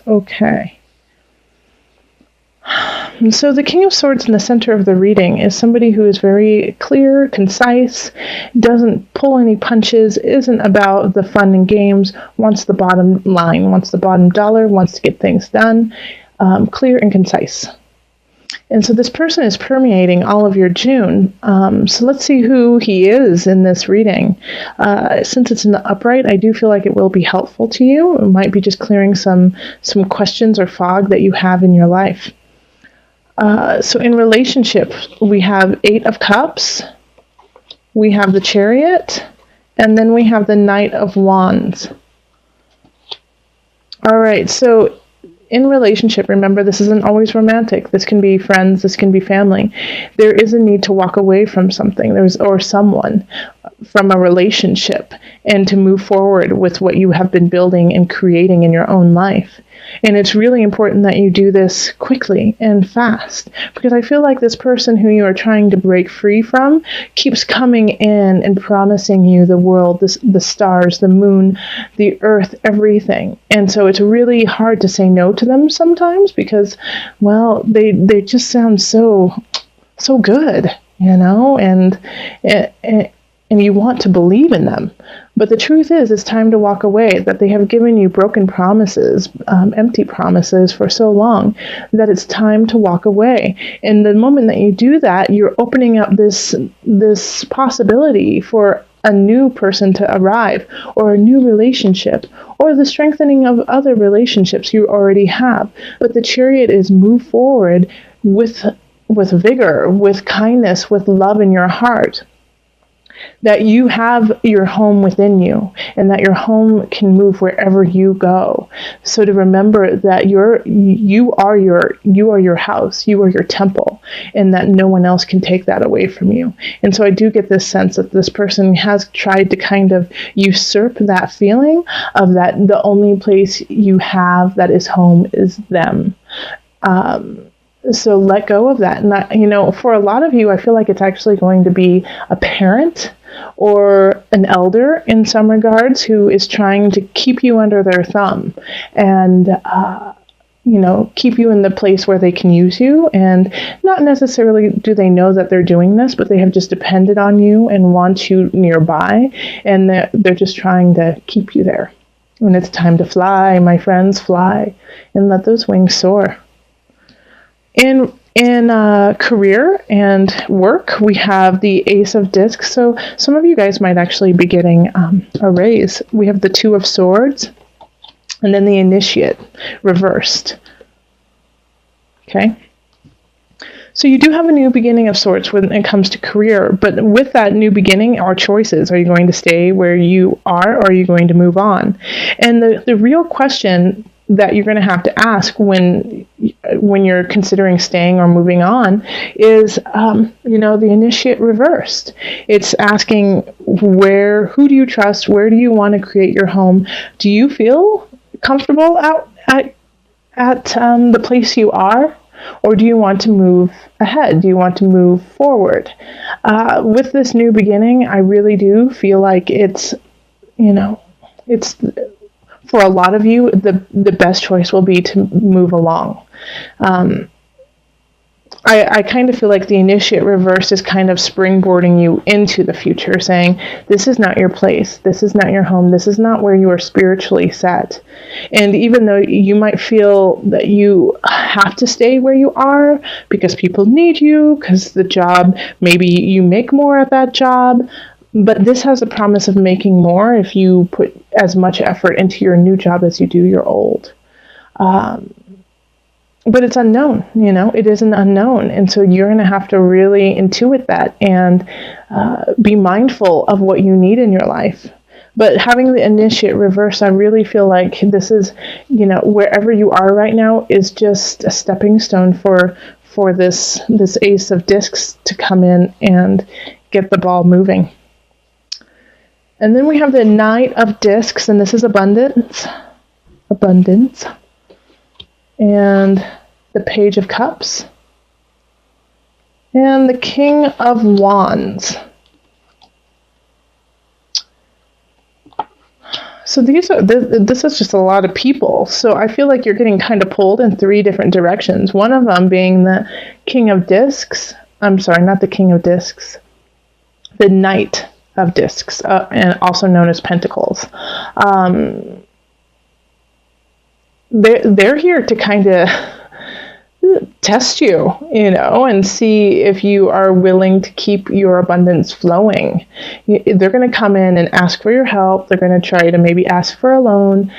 Okay. So the King of Swords in the center of the reading is somebody who is very clear, concise, doesn't pull any punches, isn't about the fun and games, wants the bottom line, wants the bottom dollar, wants to get things done, clear and concise. And so this person is permeating all of your June. So let's see who he is in this reading. Since it's in the upright, I do feel like it will be helpful to you. It might be just clearing some questions or fog that you have in your life. So in relationship, we have 8 of Cups, we have the Chariot, and then we have the Knight of Wands. All right, so in relationship, remember, this isn't always romantic. This can be friends, this can be family. There is a need to walk away from something, or someone, from a relationship, and to move forward with what you have been building and creating in your own life. And it's really important that you do this quickly and fast, because I feel like this person who you are trying to break free from keeps coming in and promising you the world, the stars, the moon, the earth, everything. And so it's really hard to say no to them sometimes because, well, they just sound so good, and you want to believe in them. But the truth is, it's time to walk away, that they have given you broken promises, empty promises for so long, that it's time to walk away. And the moment that you do that, you're opening up this possibility for a new person to arrive, or a new relationship, or the strengthening of other relationships you already have. But the Chariot is move forward with vigor, with kindness, with love in your heart. That you have your home within you, and that your home can move wherever you go. So to remember that you are your house, you are your temple, and that no one else can take that away from you. And so I do get this sense that this person has tried to kind of usurp that feeling of that the only place you have that is home is them. So let go of that. And for a lot of you, I feel like it's actually going to be a parent or an elder in some regards who is trying to keep you under their thumb and, keep you in the place where they can use you. And not necessarily do they know that they're doing this, but they have just depended on you and want you nearby. And they're just trying to keep you there. When it's time to fly, my friends, fly and let those wings soar. In career and work, we have the Ace of Discs. So some of you guys might actually be getting a raise. We have the Two of Swords, and then the Initiate reversed. Okay. So you do have a new beginning of sorts when it comes to career, but with that new beginning are choices. Are you going to stay where you are, or are you going to move on? And the real question that you're going to have to ask when you're considering staying or moving on is, the Initiate reversed. It's asking who do you trust? Where do you want to create your home? Do you feel comfortable out at the place you are? Or do you want to move ahead? Do you want to move forward? With this new beginning, I really do feel like it's for a lot of you, the best choice will be to move along. I kind of feel like the Initiate reverse is kind of springboarding you into the future, saying, this is not your place, this is not your home, this is not where you are spiritually set. And even though you might feel that you have to stay where you are because people need you, because the job, maybe you make more at that job, but this has a promise of making more if you put as much effort into your new job as you do your old. But it's unknown, it is an unknown. And so you're going to have to really intuit that and be mindful of what you need in your life. But having the Initiate reverse, I really feel like this is, wherever you are right now is just a stepping stone for this Ace of Discs to come in and get the ball moving. And then we have the Knight of Discs, and this is abundance. And the Page of Cups. And the King of Wands. So this is just a lot of people. So I feel like you're getting kind of pulled in three different directions. One of them being the King of Discs. I'm sorry, not the King of Discs. The Knight of Discs, and also known as Pentacles. They're here to kind of test you, and see if you are willing to keep your abundance flowing. They're going to come in and ask for your help. They're going to try to maybe ask for a loan.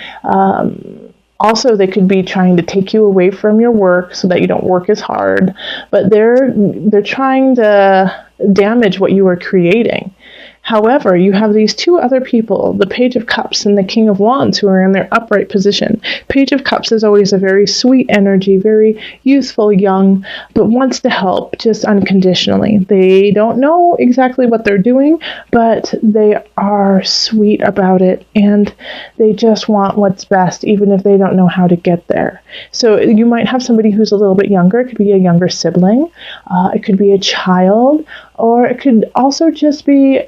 Also, they could be trying to take you away from your work so that you don't work as hard. But they're trying to damage what you are creating. However, you have these two other people, the Page of Cups and the King of Wands, who are in their upright position. Page of Cups is always a very sweet energy, very youthful, young, but wants to help just unconditionally. They don't know exactly what they're doing, but they are sweet about it, and they just want what's best, even if they don't know how to get there. So you might have somebody who's a little bit younger. It could be a younger sibling. It could be a child, or it could also just be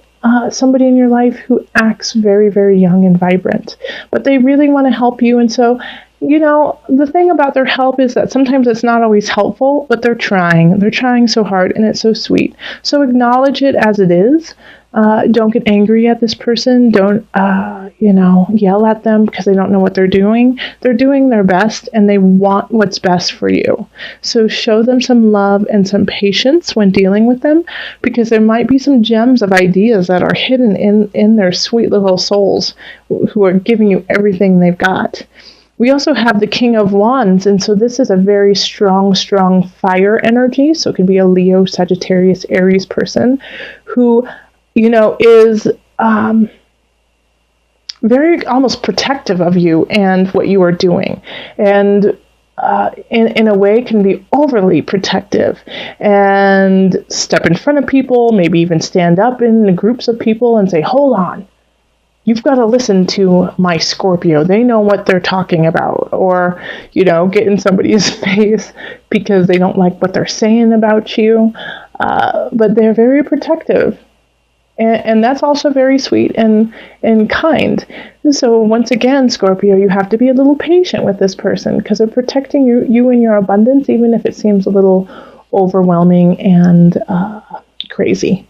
somebody in your life who acts very, very young and vibrant, but they really want to help you. And so, the thing about their help is that sometimes it's not always helpful, but they're trying. They're trying so hard, and it's so sweet. So acknowledge it as it is. Don't get angry at this person. Don't, yell at them because they don't know what they're doing. They're doing their best, and they want what's best for you. So show them some love and some patience when dealing with them, because there might be some gems of ideas that are hidden in their sweet little souls who are giving you everything they've got. We also have the King of Wands, and so this is a very strong fire energy. So it could be a Leo, Sagittarius, Aries person who, is very almost protective of you and what you are doing, and in a way can be overly protective and step in front of people, maybe even stand up in the groups of people and say, hold on, you've got to listen to my Scorpio. They know what they're talking about. Or, get in somebody's face because they don't like what they're saying about you. But they're very protective. And that's also very sweet and kind. So once again, Scorpio, you have to be a little patient with this person because they're protecting you and your abundance, even if it seems a little overwhelming and crazy.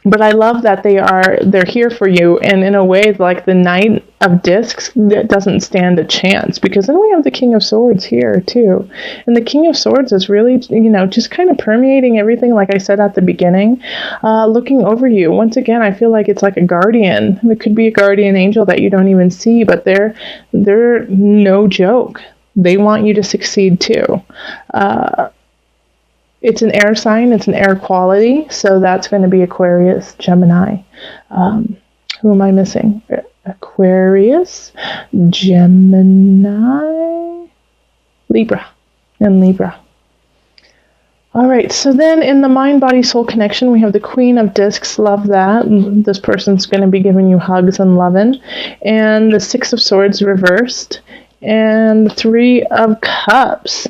But I love that they're here for you, and in a way, like the Knight of Discs, that doesn't stand a chance, because then we have the King of Swords here too, and the King of Swords is really, just kind of permeating everything, like I said at the beginning, looking over you. Once again, I feel like it's like a guardian. It could be a guardian angel that you don't even see, but they're no joke. They want you to succeed too. It's an air sign, it's an air quality, so that's going to be Aquarius, Gemini. Who am I missing? Aquarius, Gemini, Libra, and Libra. All right, so then in the mind-body-soul connection, we have the Queen of Discs. Love that. This person's going to be giving you hugs and loving. And the Six of Swords reversed. And 3 of Cups.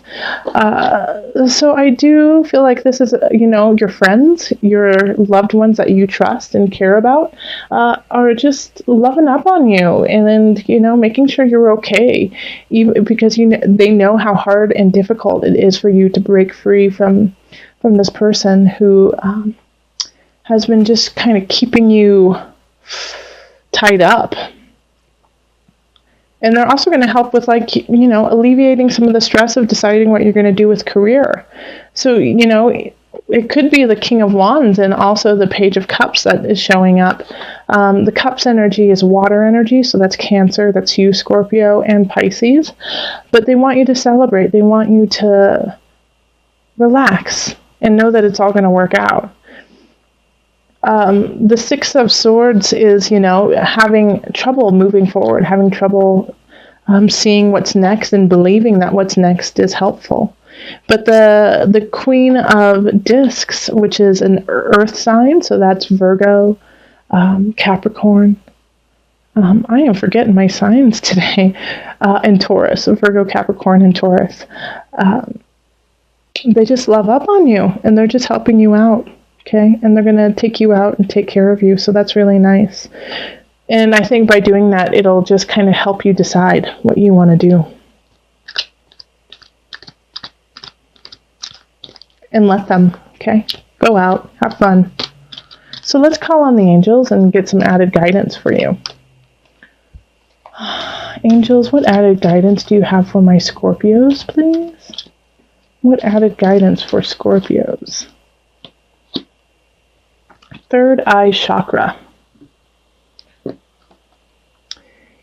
So I do feel like this is, your friends, your loved ones that you trust and care about, are just loving up on you and making sure you're okay, even because they know how hard and difficult it is for you to break free from this person who has been just kind of keeping you tied up. And they're also going to help with, alleviating some of the stress of deciding what you're going to do with career. So, it could be the King of Wands and also the Page of Cups that is showing up. The Cups energy is water energy, so that's Cancer, that's you, Scorpio, and Pisces. But they want you to celebrate. They want you to relax and know that it's all going to work out. The Six of Swords is, having trouble moving forward, having trouble seeing what's next and believing that what's next is helpful. But the Queen of Discs, which is an earth sign, so that's Virgo, Capricorn. I am forgetting my signs today. And Taurus, Virgo, Capricorn, and Taurus. They just love up on you, and they're just helping you out. Okay, and they're going to take you out and take care of you, so that's really nice. And I think by doing that, it'll just kind of help you decide what you want to do. And let them, okay? Go out, have fun. So let's call on the angels and get some added guidance for you. Angels, what added guidance do you have for my Scorpios, please? What added guidance for Scorpios? Third eye chakra.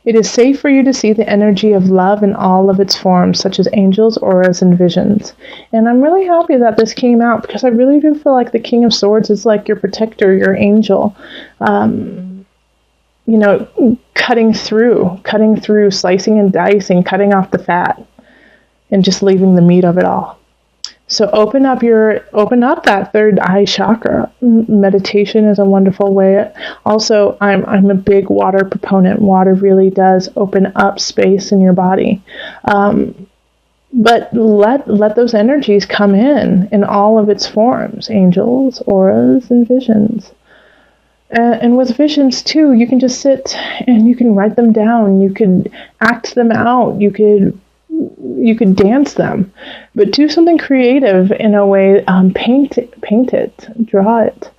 It is safe for you to see the energy of love in all of its forms, such as angels, auras, and visions. And I'm really happy that this came out, because I really do feel like the King of Swords is like your protector, your angel. Cutting through, slicing and dicing, cutting off the fat, and just leaving the meat of it all. So open up that third eye chakra. Meditation is a wonderful way. Also, I'm a big water proponent. Water really does open up space in your body. But let those energies come in all of its forms, angels, auras, and visions. And with visions too, you can just sit and you can write them down. You could act them out. You could dance them, but do something creative in a way. Paint it, draw it,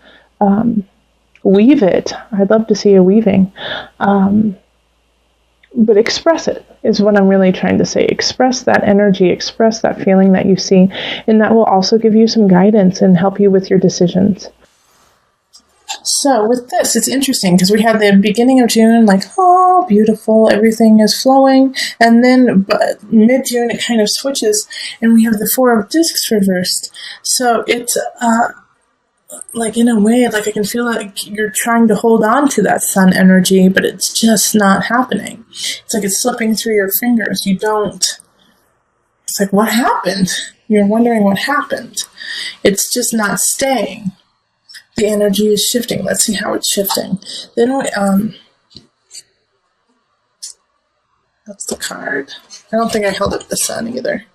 weave it. I'd love to see a weaving, but express it is what I'm really trying to say. Express that energy, express that feeling that you see, and that will also give you some guidance and help you with your decisions. So with this, it's interesting because we had the beginning of June, like, oh, beautiful, everything is flowing. And then mid-June, it kind of switches, and we have the Four of Discs reversed. So it's like, in a way, like I can feel like you're trying to hold on to that sun energy, but it's just not happening. It's like it's slipping through your fingers. It's like, what happened? You're wondering what happened. It's just not staying. The energy is shifting. Let's see how it's shifting. Then that's the card. I don't think I held up the sun either.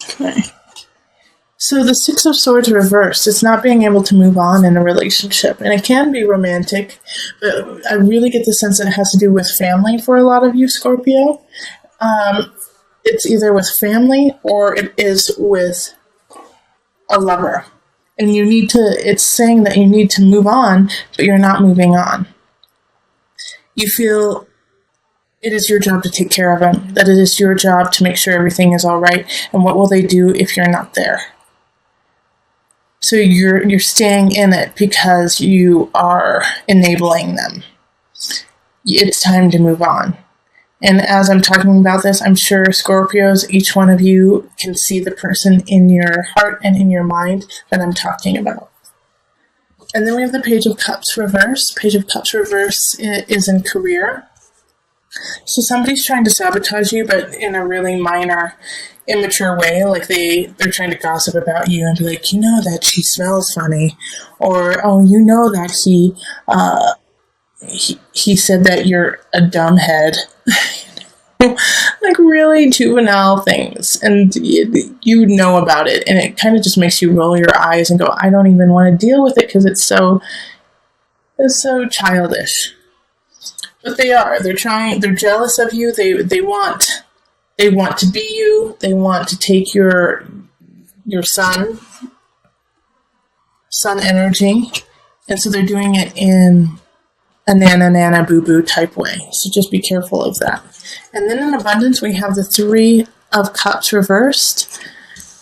Okay. So the Six of Swords reversed. It's not being able to move on in a relationship. And it can be romantic, but I really get the sense that it has to do with family for a lot of you, Scorpio. It's either with family or it is with a lover. And it's saying that you need to move on, but you're not moving on. You feel it is your job to take care of them, that it is your job to make sure everything is all right. And what will they do if you're not there? So you're staying in it because you are enabling them. It's time to move on. And as I'm talking about this, I'm sure Scorpios, each one of you can see the person in your heart and in your mind that I'm talking about. And then we have the Page of Cups reverse. Page of Cups reverse is in career. So somebody's trying to sabotage you, but in a really minor, immature way. Like they're trying to gossip about you and be like, you know that she smells funny. Or, oh, you know that he said that you're a dumbhead. Like really juvenile things, and you know about it, and it kind of just makes you roll your eyes and go, I don't even want to deal with it because it's so childish. But they're jealous of you. They want to be you. They want to take your sun energy, and so they're doing it in a nana boo boo type way. So just be careful of that. And then in abundance, we have the Three of Cups reversed.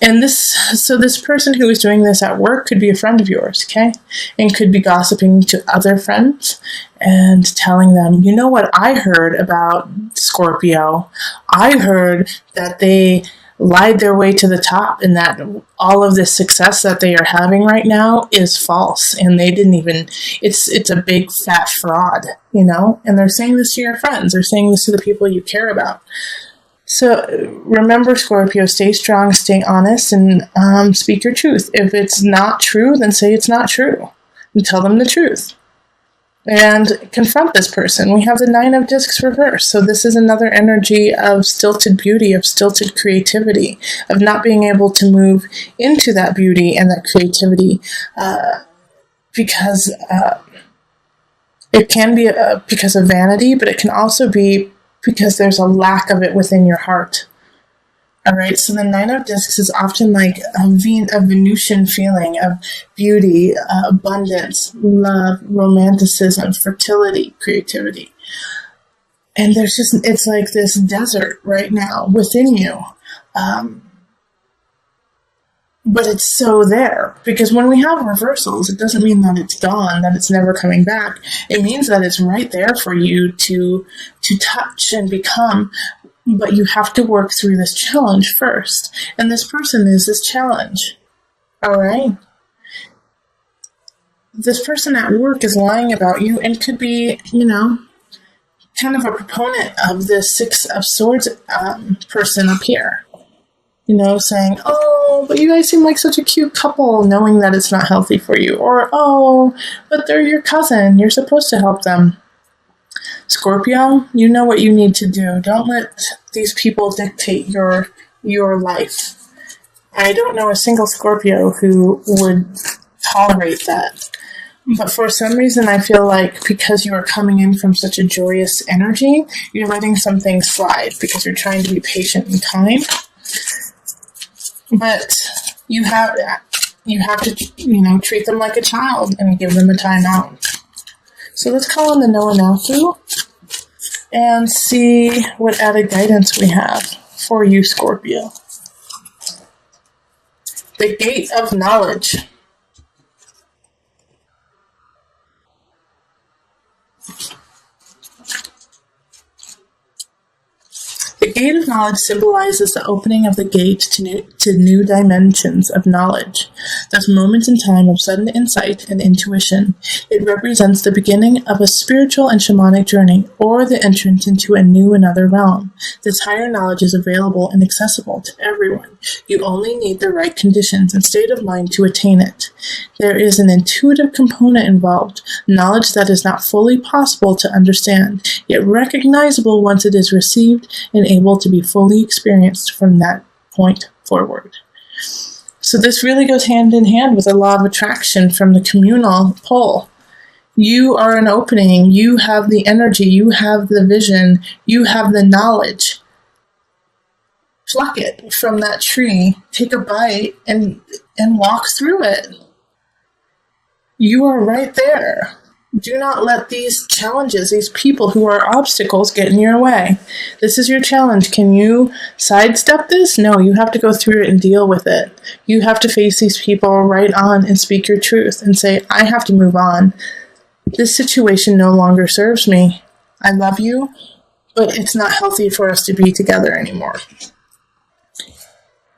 And this person who is doing this at work could be a friend of yours, okay? And could be gossiping to other friends and telling them, you know what I heard about Scorpio? I heard that they lied their way to the top and that all of this success that they are having right now is false. And they didn't even, it's a big fat fraud, you know? And they're saying this to your friends. They're saying this to the people you care about. So remember, Scorpio, stay strong, stay honest, and speak your truth. If it's not true, then say it's not true and tell them the truth. And confront this person. We have the Nine of Discs reversed. So this is another energy of stilted beauty, of stilted creativity, of not being able to move into that beauty and that creativity because it can be because of vanity, but it can also be because there's a lack of it within your heart. All right, so the Nine of Discs is often like a Venusian feeling of beauty, abundance, love, romanticism, fertility, creativity. And it's like this desert right now within you. But it's so there, because when we have reversals, it doesn't mean that it's gone, that it's never coming back. It means that it's right there for you to touch and become, but you have to work through this challenge first. And this person is this challenge. All right? This person at work is lying about you and could be, kind of a proponent of the Six of Swords person up here. Saying, oh, but you guys seem like such a cute couple, knowing that it's not healthy for you. Or, oh, but they're your cousin. You're supposed to help them. Scorpio, you know what you need to do. Don't let these people dictate your life. I don't know a single Scorpio who would tolerate that. But for some reason, I feel like because you are coming in from such a joyous energy, you're letting some things slide because you're trying to be patient and kind. But you have to, treat them like a child and give them a time out. So let's call in the Noah Naku and see what added guidance we have for you, Scorpio. The Gate of Knowledge. The Gate of Knowledge symbolizes the opening of the gate to new dimensions of knowledge, thus moments in time of sudden insight and intuition. It represents the beginning of a spiritual and shamanic journey, or the entrance into a new another realm. This higher knowledge is available and accessible to everyone. You only need the right conditions and state of mind to attain it. There is an intuitive component involved, knowledge that is not fully possible to understand, yet recognizable once it is received and able to be fully experienced from that point forward. So this really goes hand in hand with the law of attraction from the communal pole. You are an opening, you have the energy, you have the vision, you have the knowledge. Pluck it from that tree, take a bite, and walk through it. You are right there. Do not let these challenges, these people who are obstacles, get in your way. This is your challenge. Can you sidestep this? No, you have to go through it and deal with it. You have to face these people right on and speak your truth and say, I have to move on. This situation no longer serves me. I love you, but it's not healthy for us to be together anymore.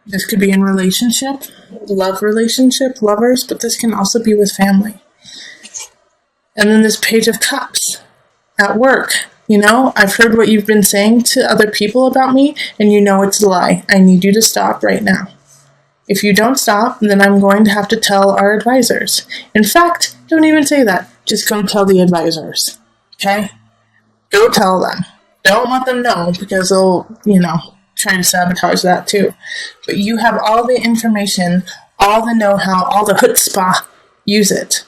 This could be in relationship, lovers, but this can also be with family. And then this Page of Cups at work. I've heard what you've been saying to other people about me, and it's a lie. I need you to stop right now. If you don't stop, then I'm going to have to tell our advisors. In fact, don't even say that. Just go tell the advisors. Okay? Go tell them. Don't let them know, because they'll, try to sabotage that too. But you have all the information, all the know-how, all the chutzpah. Use it.